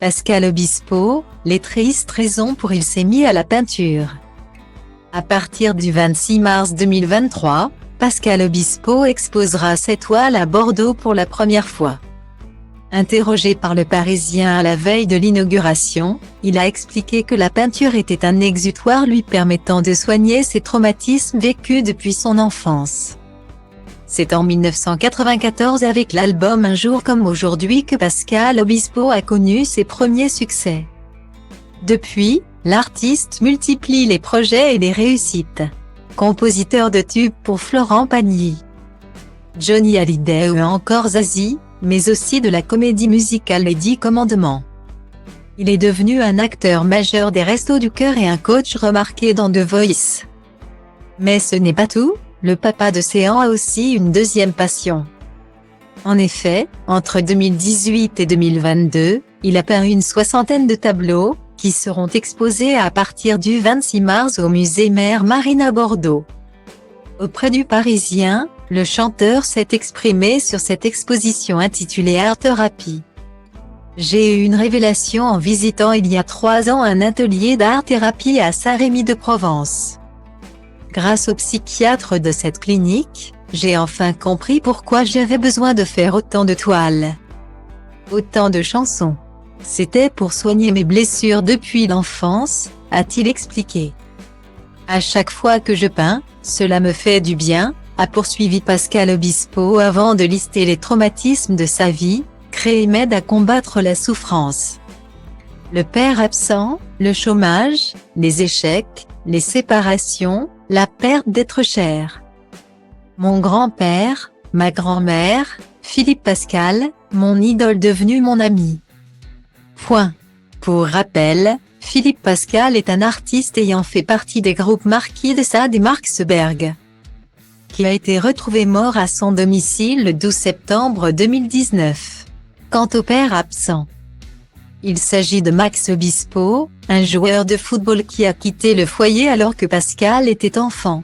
Pascal Obispo, les tristes raisons pour il s'est mis à la peinture. À partir du 26 mars 2023, Pascal Obispo exposera ses toiles à Bordeaux pour la première fois. Interrogé par Le Parisien à la veille de l'inauguration, il a expliqué que la peinture était un exutoire lui permettant de soigner ses traumatismes vécus depuis son enfance. C'est en 1994 avec l'album Un jour comme aujourd'hui que Pascal Obispo a connu ses premiers succès. Depuis, l'artiste multiplie les projets et les réussites. Compositeur de tubes pour Florent Pagny, Johnny Hallyday ou encore Zazie, mais aussi de la comédie musicale Les 10 Commandements. Il est devenu un acteur majeur des Restos du Cœur et un coach remarqué dans The Voice. Mais ce n'est pas tout, le papa de Séan a aussi une deuxième passion. En effet, entre 2018 et 2022, il a peint une soixantaine de tableaux, qui seront exposés à partir du 26 mars au musée Mère Marine à Bordeaux. Auprès du Parisien, le chanteur s'est exprimé sur cette exposition intitulée Art Therapy. J'ai eu une révélation en visitant il y a 3 ans un atelier d'art-thérapie à Saint-Rémy-de-Provence. Grâce au psychiatre de cette clinique, j'ai enfin compris pourquoi j'avais besoin de faire autant de toiles. Autant de chansons. C'était pour soigner mes blessures depuis l'enfance, a-t-il expliqué. À chaque fois que je peins, cela me fait du bien, a poursuivi Pascal Obispo avant de lister les traumatismes de sa vie, créer m'aide à combattre la souffrance. Le père absent, le chômage, les échecs, les séparations, la perte d'être cher. Mon grand-père, ma grand-mère, Philippe Pascal, mon idole devenu mon ami. Point. Pour rappel, Philippe Pascal est un artiste ayant fait partie des groupes Marquis de Sade et Marxberg, qui a été retrouvé mort à son domicile le 12 septembre 2019. Quant au père absent, il s'agit de Max Obispo, un joueur de football qui a quitté le foyer alors que Pascal était enfant.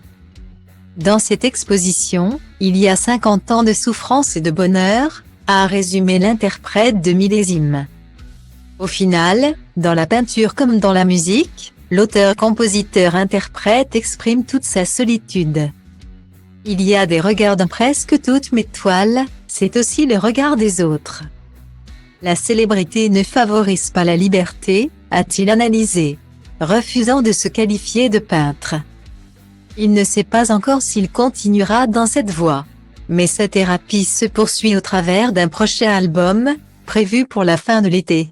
Dans cette exposition, il y a 50 ans de souffrance et de bonheur, a résumé l'interprète de Millésime. Au final, dans la peinture comme dans la musique, l'auteur-compositeur-interprète exprime toute sa solitude. Il y a des regards dans presque toutes mes toiles, c'est aussi le regard des autres. La célébrité ne favorise pas la liberté, a-t-il analysé, refusant de se qualifier de peintre. Il ne sait pas encore s'il continuera dans cette voie. Mais sa thérapie se poursuit au travers d'un prochain album, prévu pour la fin de l'été.